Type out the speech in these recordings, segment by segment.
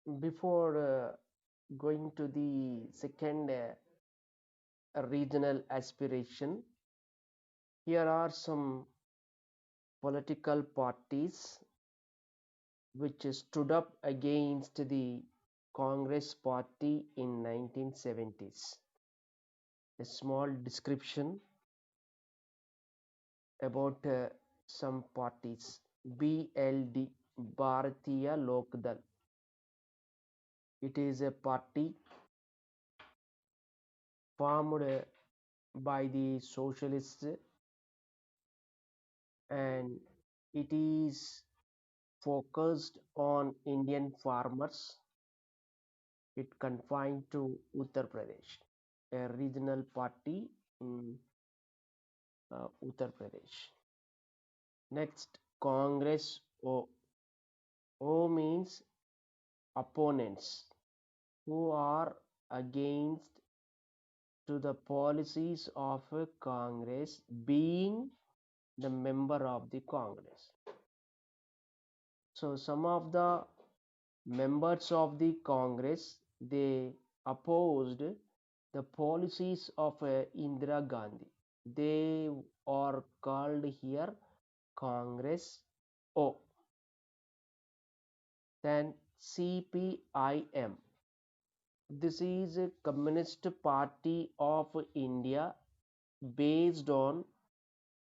Before going to the second regional aspiration, here are some political parties which stood up against the Congress party in 1970s. A small description about some parties. BLD, Bharatiya Lokdal. It is a party formed by the socialists, and it is focused on Indian farmers. It confined to Uttar Pradesh, a regional party in Uttar Pradesh. Next, Congress O. O means opponents who are against to the policies of a Congress, being the member of the Congress. So some of the members of the Congress, they opposed the policies of Indira Gandhi. They are called here Congress O. Then CPIM. This is a Communist Party of India based on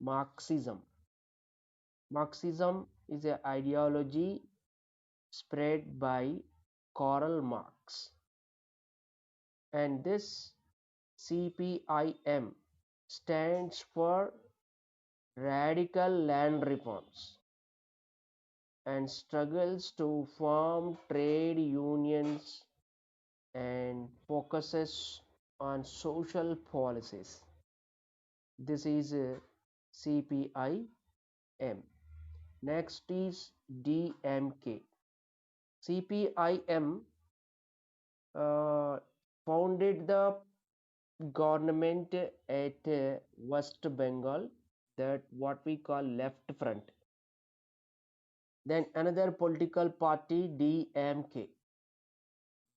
Marxism. Marxism is an ideology spread by Karl Marx, and this CPIM stands for Radical Land Reforms and struggles to form trade unions and focuses on social policies. This is CPIM. Next is DMK. CPIM founded the government at West Bengal, that what we call left front. Then another political party, DMK,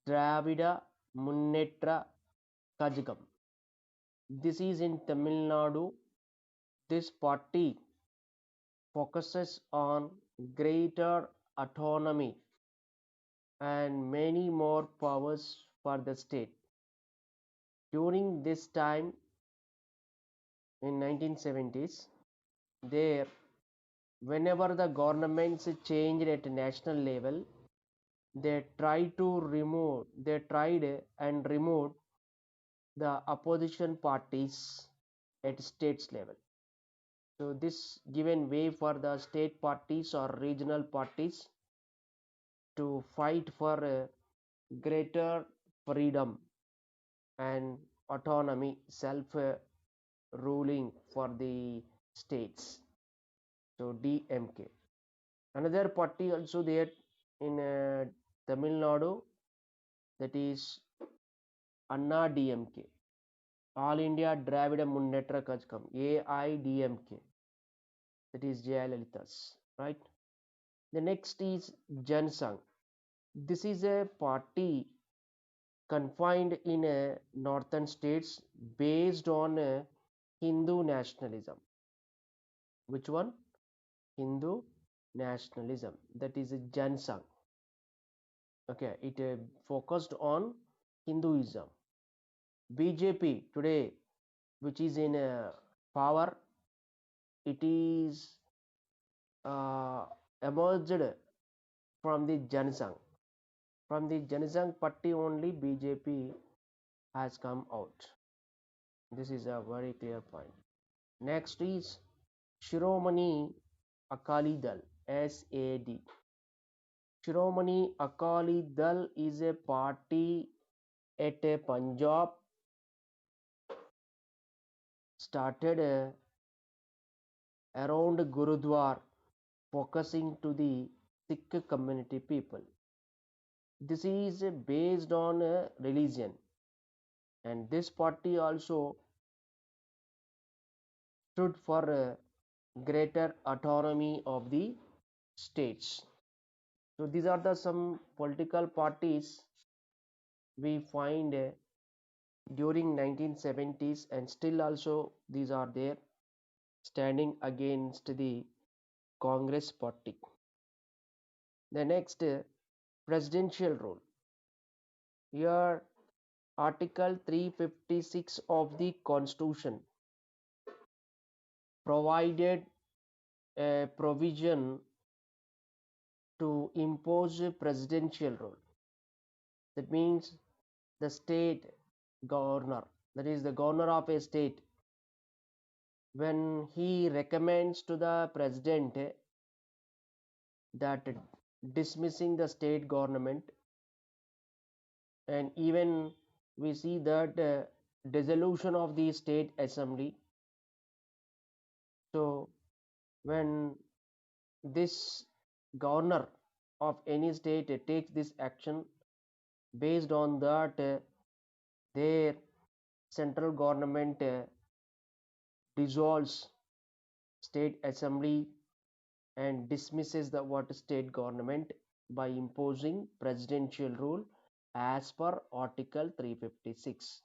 Dravida Munnetra Kazhagam. This is in Tamil Nadu. This party focuses on greater autonomy and many more powers for the state. During this time in 1970s, there whenever the governments changed at national level, they tried and removed the opposition parties at states level. So this given way for the state parties or regional parties to fight for greater freedom and autonomy, self ruling for the states. So DMK. Another party also there in Tamil Nadu, that is Anna DMK, All India Dravida Munnetra Kazhagam, AIDMK, that is Jayalalitha's, right? The next is Jansangh. This is a party confined in northern states based on Hindu nationalism. Which one? Hindu nationalism. That is a Jansangh. Okay, it focused on Hinduism. BJP today, which is in power, it is emerged from the Jansangh. From the Jansangh party only BJP has come out. This is a very clear point. Next is Shiromani Akali Dal, SAD. Shiromani Akali Dal is a party at Punjab, started around Gurudwar, focusing to the Sikh community people. This is based on religion, and this party also stood for greater autonomy of the states. So these are the some political parties we find during 1970s, and still also these are there standing against the Congress party. The next, presidential rule. Here, Article 356 of the Constitution provided a provision to impose a presidential rule. That means the state governor, that is the governor of a state, when he recommends to the president that dismissing the state government, and even we see that dissolution of the state assembly. So when this governor of any state takes this action, based on that their central government dissolves state assembly and dismisses the what state government by imposing presidential rule as per Article 356.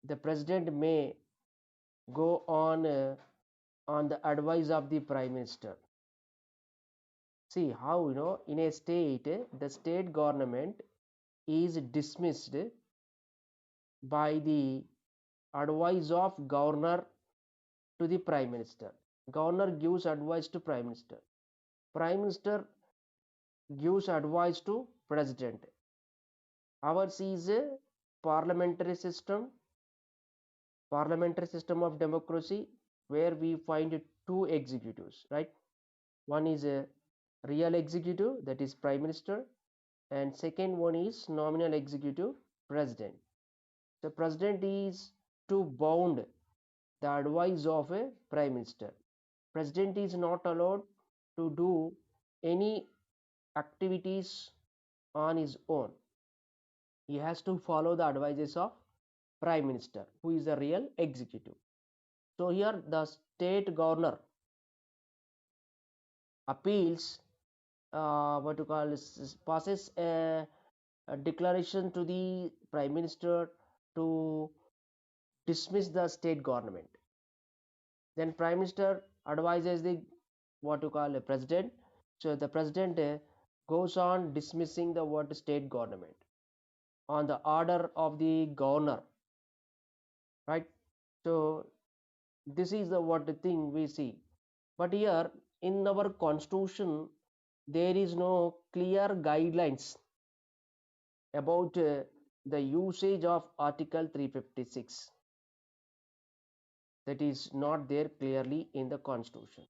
The president may go on the advice of the prime minister. See how, in a state the state government is dismissed by the advice of governor to the prime minister. Governor gives advice to prime minister. Prime minister gives advice to president. Ours is a parliamentary system, parliamentary system of democracy, where we find two executives, right? One is a real executive, that is prime minister, and second one is nominal executive, president. The president is to bound the advice of a prime minister. President is not allowed to do any activities on his own. He has to follow the advices of prime minister, who is the real executive. So here the state governor appeals, what you call passes a declaration to the prime minister to dismiss the state government. Then prime minister advises the what you call a president. So the president goes on dismissing the what state government on the order of the governor, right? So this is the what the thing we see. But here in our constitution there is no clear guidelines about the usage of Article 356. That is not there clearly in the constitution.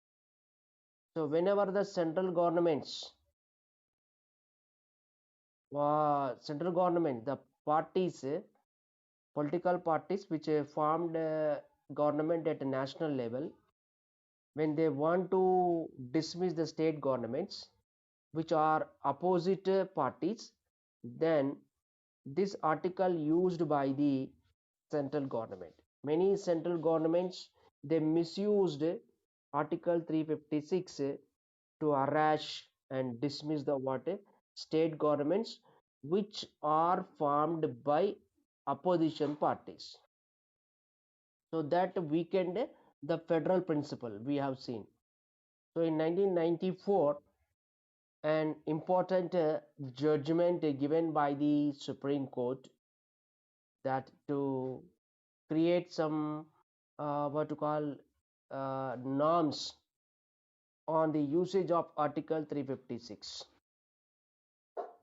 So whenever the central government, the parties, political parties which formed government at a national level, when they want to dismiss the state governments which are opposite parties, then this article used by the central government. Many central governments, they misused Article 356 to harass and dismiss the what state governments which are formed by opposition parties. So that weakened the federal principle we have seen. So in 1994, an important judgment given by the Supreme Court, that to create some what to call norms on the usage of Article 356.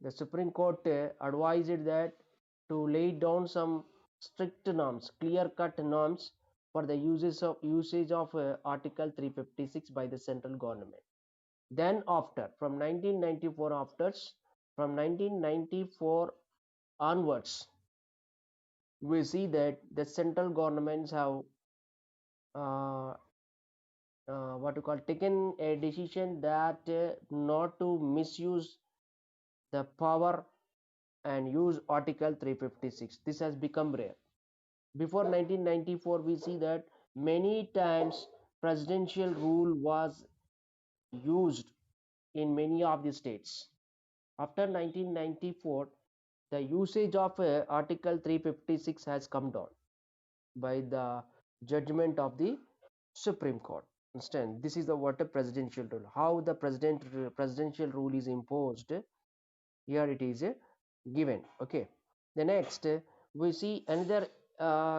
The Supreme Court advised that to lay down some strict norms, clear-cut norms for the usage of Article 356 by the central government. Then after, from 1994 afterwards, from 1994 onwards, we see that the central governments have uh, what you call taken a decision that not to misuse the power and use Article 356. This has become rare. Before 1994, we see that many times presidential rule was used in many of the states. After 1994, the usage of Article 356 has come down by the judgment of the Supreme Court. Understand? This is the what a presidential rule. How the presidential rule is imposed. Here it is given. Okay. The next we see another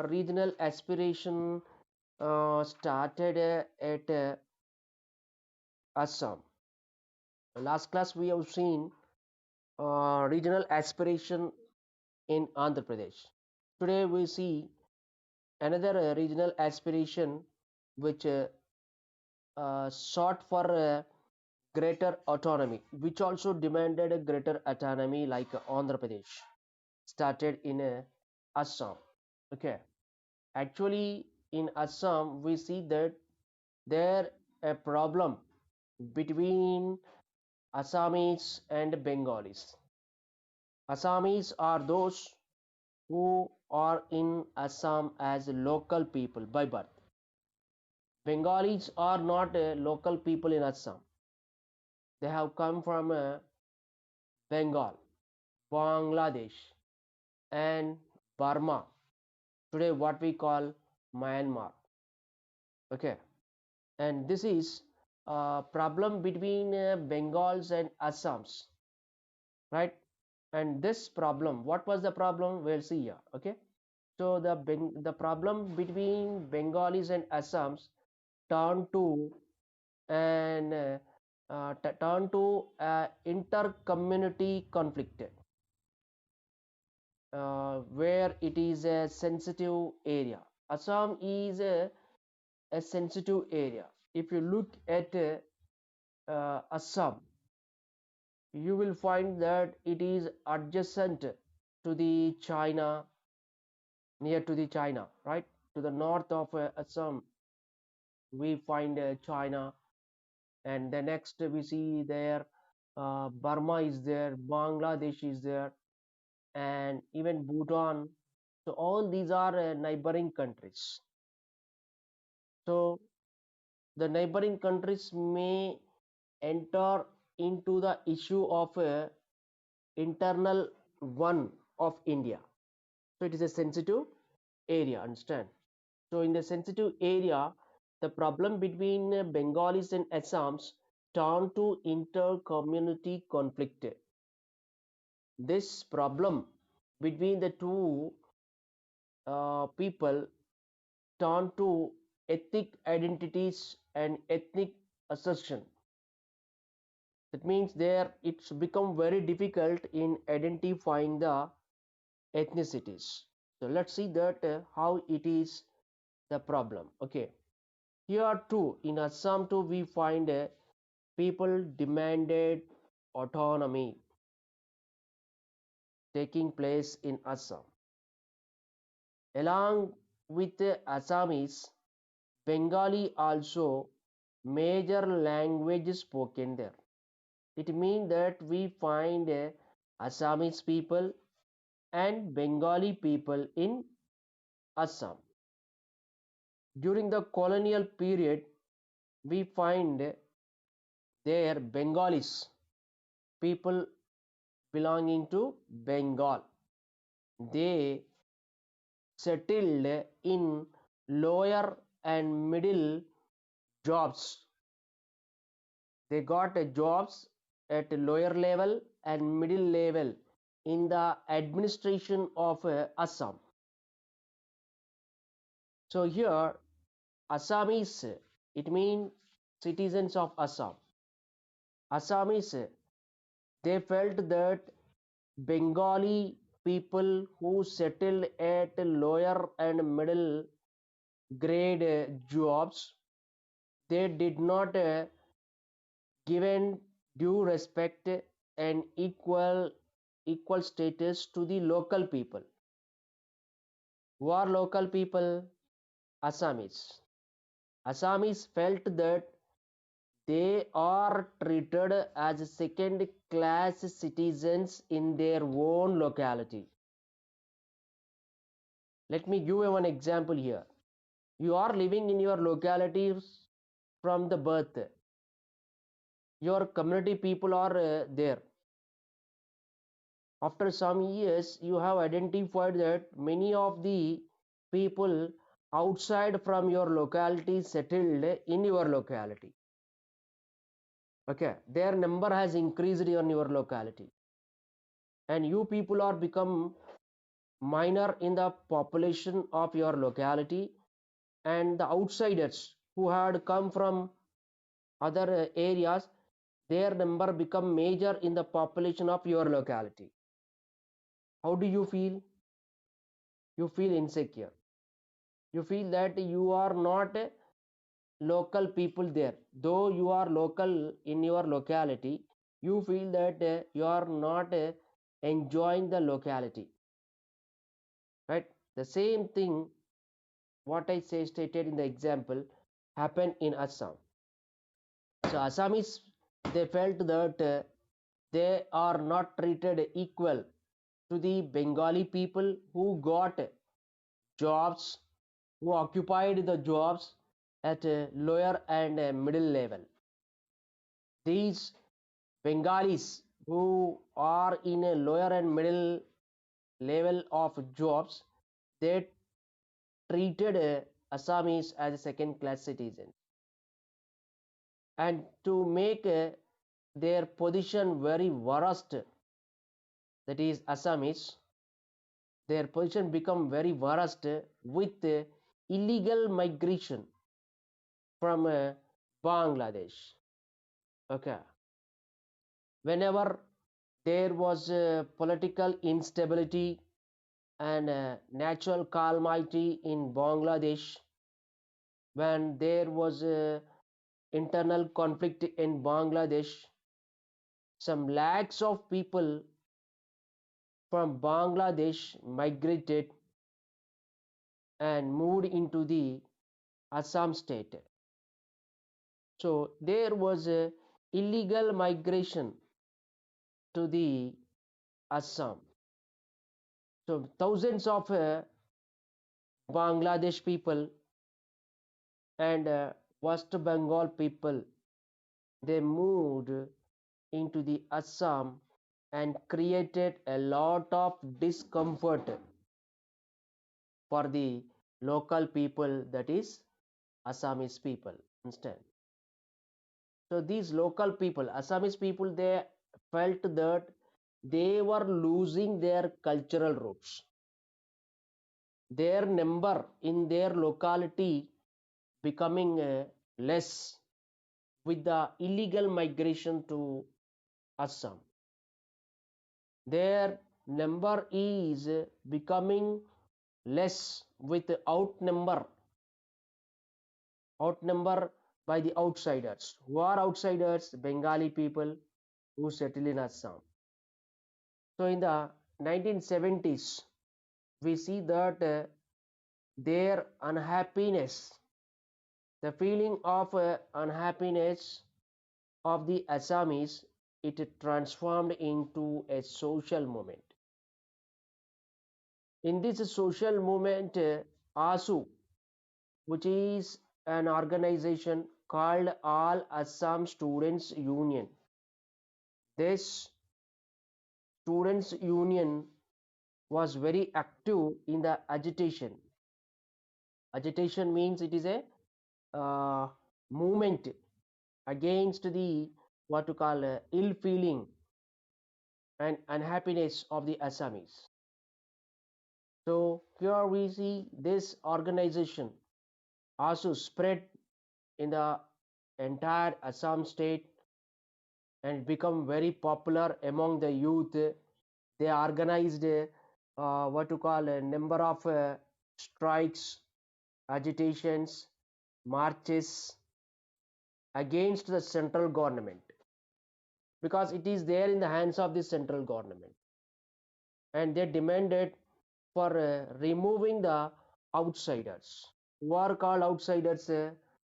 regional aspiration started at Assam. Last class we have seen regional aspiration in Andhra Pradesh. Today we see another regional aspiration which sought for greater autonomy, which also demanded a greater autonomy like Andhra Pradesh, started in Assam. Okay, actually in Assam we see that there a problem between Assamese and Bengalis. Assamese are those who are in Assam as local people by birth. Bengalis are not local people in Assam. They have come from Bengal, Bangladesh, and Burma. Today, what we call Myanmar. Okay, and this is a problem between Bengals and Assams, right? And this problem, what was the problem? We'll see here. Okay, so the problem between Bengalis and Assams turned to an turn to inter-community conflict where it is a sensitive area. Assam is a sensitive area. If you look at Assam, you will find that it is adjacent to the China, near to the China, right? To the north of Assam, we find China, and the next we see there Burma is there, Bangladesh is there, and even Bhutan. So all these are neighboring countries. So the neighboring countries may enter into the issue of internal one of India. So it is a sensitive area, understand? So in the sensitive area, the problem between Bengalis and Assams turned to inter-community conflict. This problem between the two people turned to ethnic identities and ethnic assertion. That means there it's become very difficult in identifying the ethnicities. So let's see that how it is the problem. Okay, here too in Assam too we find people demanded autonomy taking place in Assam. Along with the Assamese, Bengali also major language spoken there. It means that we find Assamese people and Bengali people in Assam. During the colonial period, we find there Bengalis, people belonging to Bengal. They settled in lower and middle jobs. They got jobs at lower level and middle level in the administration of Assam. So here Assamese, it means citizens of Assam. Assamese, they felt that Bengali people who settled at lower and middle grade jobs, they did not given due respect and equal status to the local people. Who are local people? Assamese. Assamese felt that they are treated as second class citizens in their own locality. Let me give you one example here. You are living in your locality from the birth. your community people are there. After some years, you have identified that many of the people outside from your locality settled in your locality. Okay, their number has increased in your locality, and you people are become minor in the population of your locality, and the outsiders who had come from other areas, their number become major in the population of your locality. How do you feel? You feel insecure. You feel that you are not a local people there. Though you are local in your locality, you feel that you are not enjoying the locality, right? The same thing what I say stated in the example happened in Assam. So Assamese, they felt that they are not treated equal to the Bengali people who got jobs, who occupied the jobs at a lower and a middle level. These Bengalis who are in a lower and middle level of jobs, they treated Assamese as a second class citizen. And to make their position very worst, that is Assamese, their position become very worst with illegal migration from Bangladesh. Okay, whenever there was political instability and natural calamity in Bangladesh, when there was internal conflict in Bangladesh, some lakhs of people from Bangladesh migrated and moved into the Assam state. So there was a illegal migration to the Assam. So thousands of Bangladesh people and West Bengal people, they moved into the Assam and created a lot of discomfort for the local people, that is Assamese people. Understand? So these local people, Assamese people, they felt that they were losing their cultural roots. Their number in their locality becoming less with the illegal migration to Assam. Their number is becoming less with outnumber by the outsiders. Who are outsiders? Bengali people who settle in Assam. So in the 1970s, we see that their unhappiness, the feeling of unhappiness of the Assamese, it transformed into a social movement. In this social movement, ASU, which is an organization called All Assam Students Union, this students union was very active in the agitation. Agitation means it is a movement against the what to call ill feeling and unhappiness of the Assamese. So here we see this organization also spread in the entire Assam state and become very popular among the youth. They organized what to call a number of strikes, agitations, marches against the central government, because it is there in the hands of the central government, and they demanded for removing the outsiders. Who are called outsiders?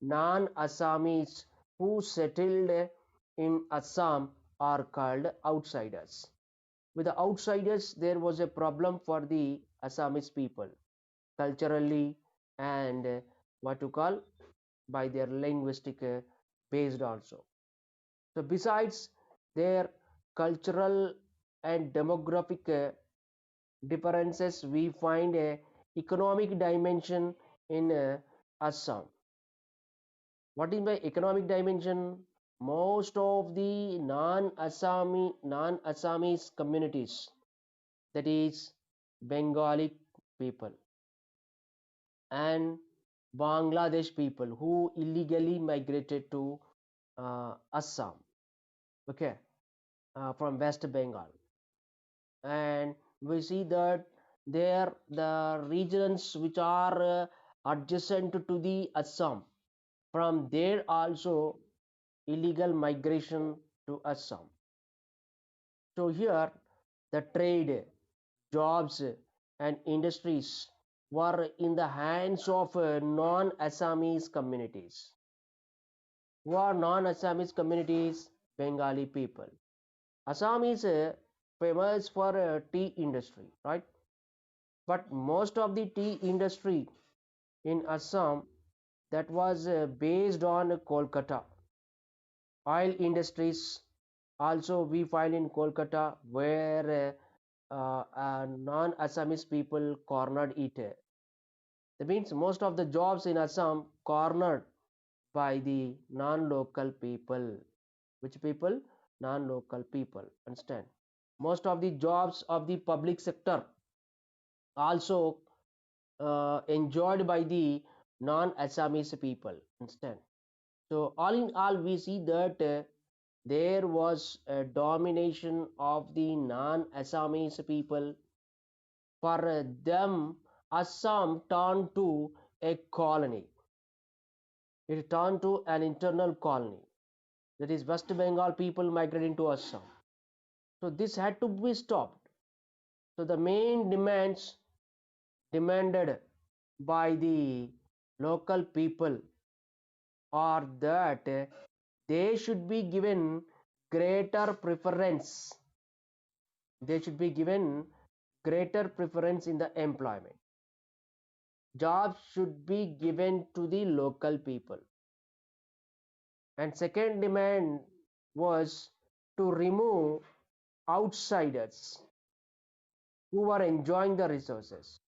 Non-Assamese who settled in Assam are called outsiders. With the outsiders, there was a problem for the Assamese people, culturally and what to call by their linguistic based also. So besides their cultural and demographic differences, we find a economic dimension in Assam. What is by economic dimension? Most of the non-Assamese communities, that is Bengali people and Bangladesh people who illegally migrated to Assam, okay, from West Bengal, and we see that there the regions which are adjacent to the Assam, from there also illegal migration to Assam. So here the trade, jobs and industries were in the hands of non-Assamese communities. Who are non-Assamese communities? Bengali people. Assam is famous for tea industry, right? But most of the tea industry in Assam, that was based on Kolkata. Oil industries also we find in Kolkata, where non-Assamese people cornered it. That means most of the jobs in Assam cornered by the non-local people. Which people? Non-local people. Understand? Most of the jobs of the public sector also enjoyed by the non-Assamese people. Understand? So all in all, we see that there was a domination of the non-Assamese people. For them, Assam turned to a colony. It turned to an internal colony. That is, West Bengal people migrated into Assam. So this had to be stopped. So the main demands demanded by the local people are that they should be given greater preference. They should be given greater preference in the employment. Jobs should be given to the local people. And second demand was to remove outsiders who were enjoying the resources.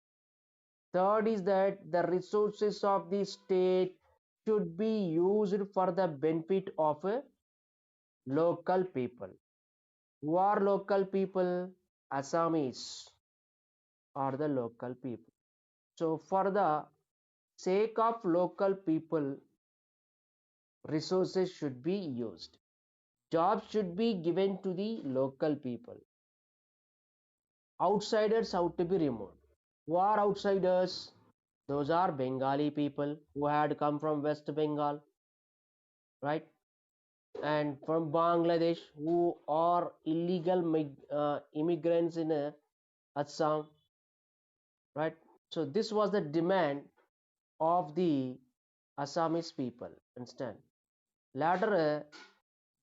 Third is that the resources of the state should be used for the benefit of local people. Who are local people? Assamese are the local people. So for the sake of local people, resources should be used. Jobs should be given to the local people. Outsiders have to be removed. Who are outsiders? Those are Bengali people who had come from West Bengal, right? And from Bangladesh, who are illegal immigrants in Assam, right? So this was the demand of the Assamese people. Understand? Later,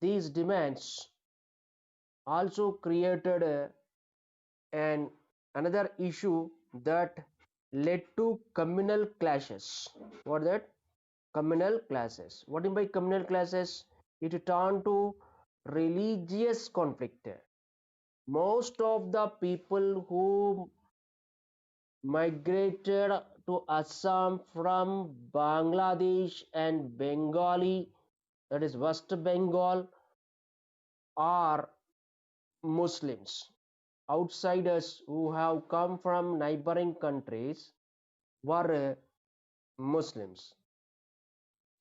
these demands also created an another issue that led to communal clashes. What that? Communal clashes. What do you mean by communal clashes? It turned to religious conflict. Most of the people who migrated to Assam from Bangladesh and Bengali, that is West Bengal, are Muslims. Outsiders who have come from neighboring countries were Muslims.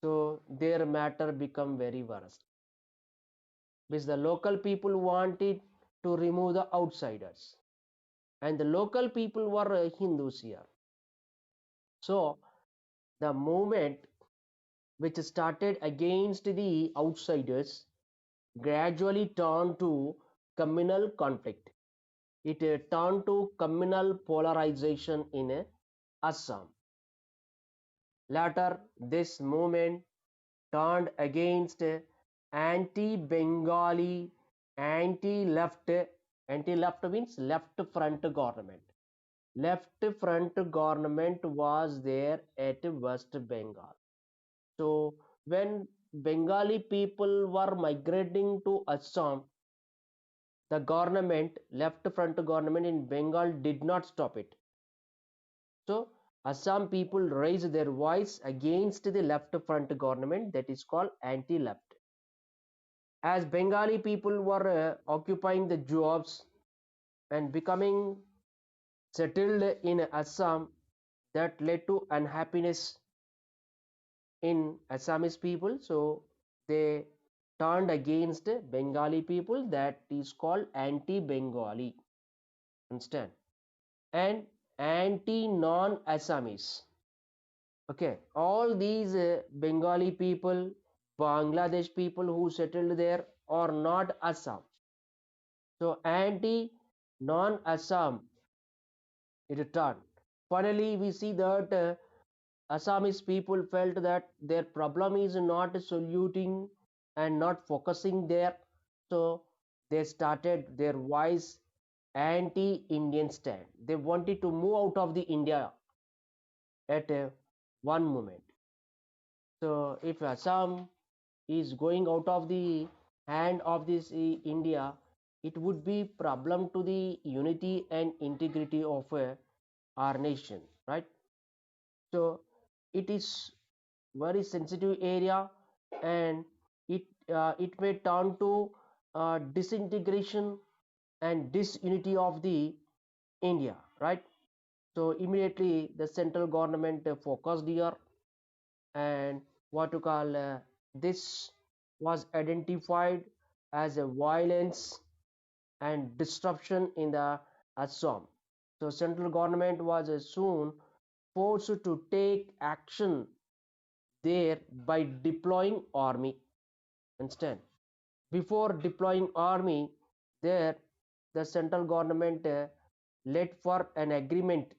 So their matter become very worse because the local people wanted to remove the outsiders, and the local people were Hindus here. So the movement which started against the outsiders gradually turned to communal conflict. It turned to communal polarization in Assam. Later, this movement turned against anti-Bengali, anti-left. Anti-left means left front government. Left front government was there at West Bengal. So when Bengali people were migrating to Assam, the government, left front government in Bengal, did not stop it. So Assam people raised their voice against the left front government, that is called anti-left. As Bengali people were occupying the jobs and becoming settled in Assam, that led to unhappiness in Assamese people. So they turned against Bengali people, that is called anti-Bengali. Understand? And anti-non-Assamese. Okay, all these Bengali people, Bangladesh people who settled there are not Assam. So anti-non-Assam returned. Finally, we see that Assamese people felt that their problem is not soluting and not focusing there. So they started their voice anti-Indian stand. They wanted to move out of the India at one moment. So if Assam is going out of the hand of this India, it would be problem to the unity and integrity of our nation, right? So it is very sensitive area, and it may turn to disintegration and disunity of the India, right? So immediately the central government focused here, and what to call this was identified as a violence and disruption in the Assam. So central government was soon forced to take action there by deploying army. Understand? Before deploying army there, the central government led for an agreement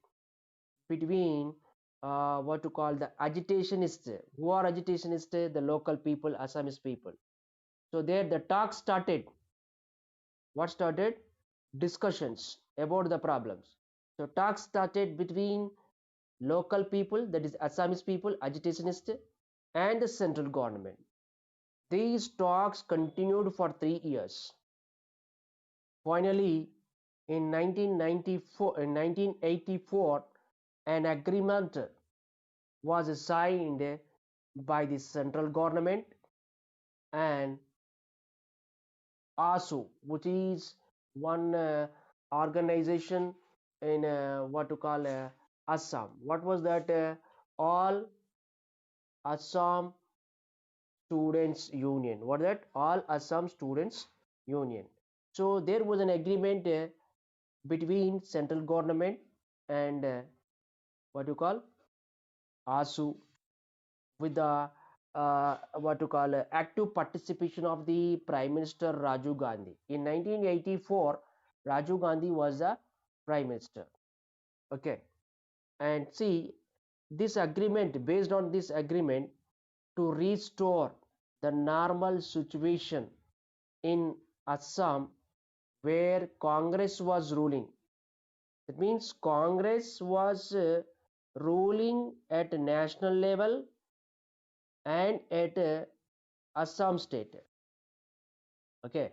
between what to call the agitationists. Who are agitationists? The local people, Assamese people. So there the talk started. What started? Discussions about the problems. So talks started between local people, that is Assamese people, agitationists, and the central government. These talks continued for 3 years. Finally, in 1984, an agreement was signed by the central government and ASU, which is one organization in what to call Assam. What was that? All Assam Students Union. What is that? All Assam Students Union. So there was an agreement between central government and what you call ASU, with the what to call active participation of the Prime Minister Rajiv Gandhi. In 1984, Rajiv Gandhi was the Prime Minister. Okay, and see this agreement, based on this agreement, to restore the normal situation in Assam where Congress was ruling. That means Congress was ruling at national level and at Assam state. Okay,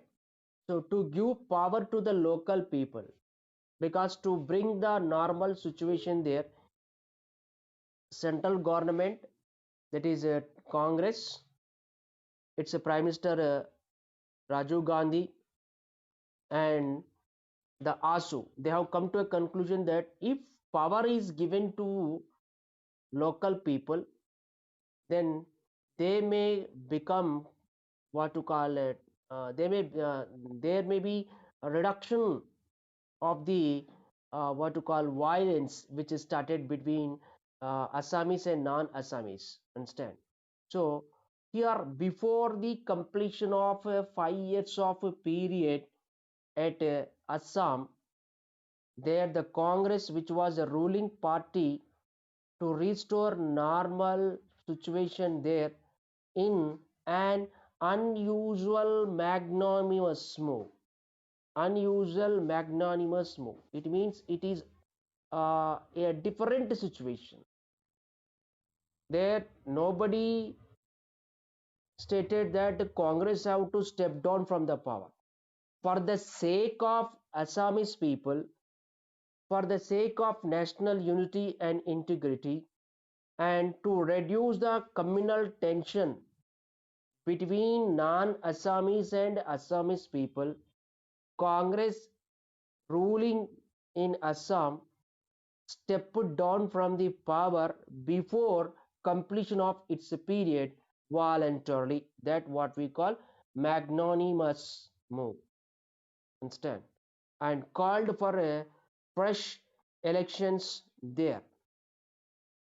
so to give power to the local people, because to bring the normal situation there, central government, that is Congress, it's a Prime Minister Rajiv Gandhi and the ASU, they have come to a conclusion that if power is given to local people, then they may become what to call it. There may be a reduction of the what to call violence which is started between Assamese and non-Assamese. Understand? So here, before the completion of 5 years of a period at Assam, there the Congress, which was a ruling party, to restore normal situation there in an unusual magnanimous move. Unusual magnanimous move. It means it is a different situation. There nobody stated that Congress have to step down from the power for the sake of Assamese people, for the sake of national unity and integrity, and to reduce the communal tension between non-Assamese and Assamese people. Congress ruling in Assam stepped down from the power before completion of its period voluntarily. That what we call magnanimous move. Understand? And called for a fresh elections there.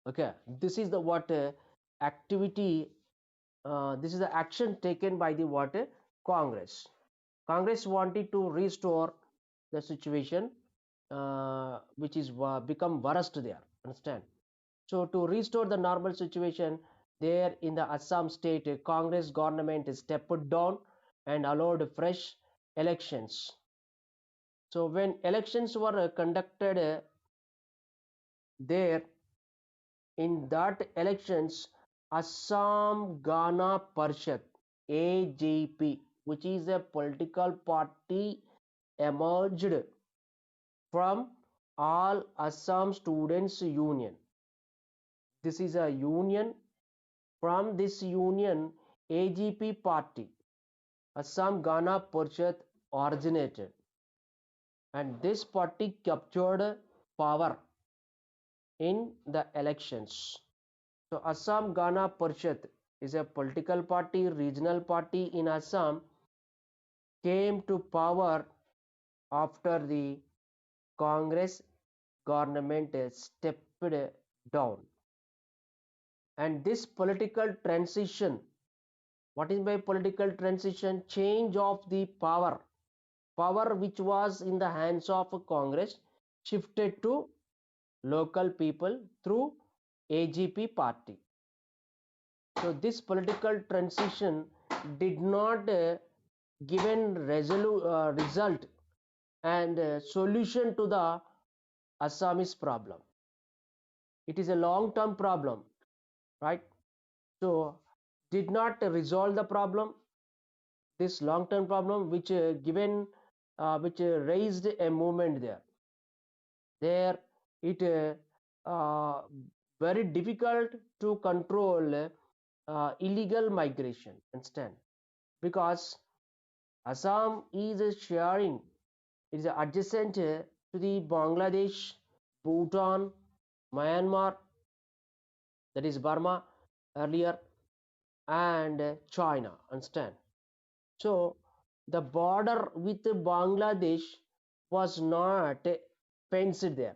Okay, this is the what activity. This is the action taken by the what Congress. Congress wanted to restore the situation which is become worst there. Understand? So to restore the normal situation there in the Assam state, Congress government stepped down and allowed fresh elections. So when elections were conducted there, in that elections, Assam Gana Parishad (AGP), which is a political party, emerged from All Assam Students Union. This is a union. From this union, AGP party, Assam Gana Parishad, originated, and this party captured power in the elections. So Assam Gana Parishad is a political party, regional party in Assam, came to power after the Congress government stepped down. And this political transition, what is by political transition? Change of the power which was in the hands of Congress shifted to local people through AGP party. So this political transition did not given result and solution to the Assamese problem. It is a long-term problem, right? So did not resolve the problem, this long-term problem, which which raised a movement there. There it very difficult to control illegal migration. Understand? Because Assam is sharing, it is adjacent to the Bangladesh, Bhutan, Myanmar, that is Burma earlier, and China. Understand? So the border with Bangladesh was not fenced there.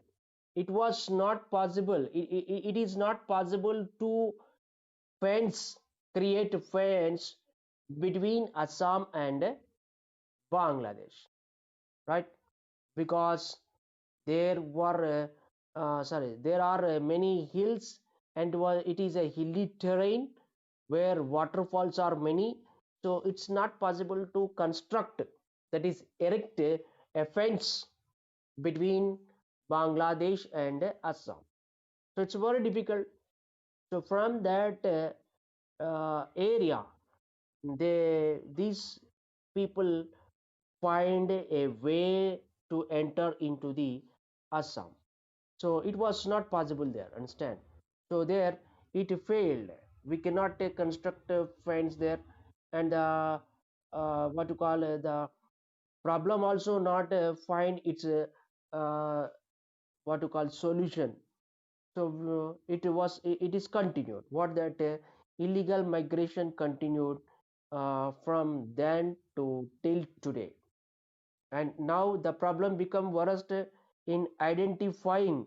It was not possible. It is not possible to fence, create fence between Assam and Bangladesh, right? Because there are many hills, and it is a hilly terrain where waterfalls are many. So it's not possible to construct, that is erect a fence between Bangladesh and Assam. So it's very difficult. So from that area, these people find a way to enter into the Assam. So it was not possible there. Understand? So there it failed. We cannot construct a fence there, and what to call the problem also not find its what to call solution. So it is continued. What that illegal migration continued from then to till today, and now the problem become worst in identifying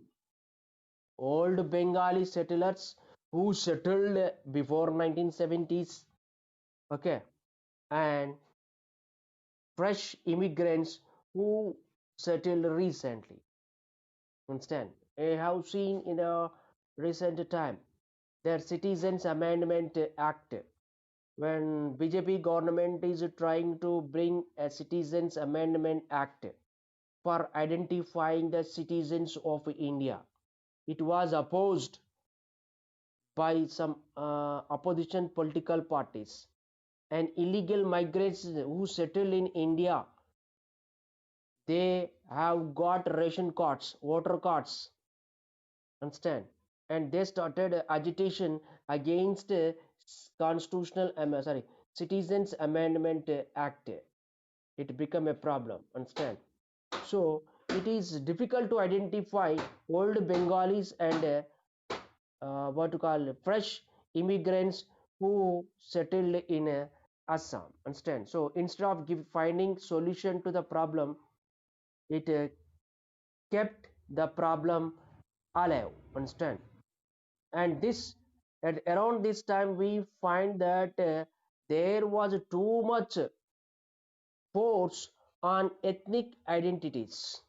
old Bengali settlers who settled before 1970s, okay, and fresh immigrants who settled recently. Understand? I have seen in a recent time their Citizens Amendment Act, when BJP government is trying to bring a Citizens Amendment Act for identifying the citizens of India. It was opposed by some opposition political parties. and illegal migrants who settled in India, they have got ration cards, voter cards, understand? And they started agitation against Citizens Amendment Act. It became a problem, understand? So it is difficult to identify old Bengalis and what to call fresh immigrants who settled in Assam. Understand? So instead of finding solution to the problem, it kept the problem alive. Understand? And this at around this time we find that there was too much force on ethnic identities.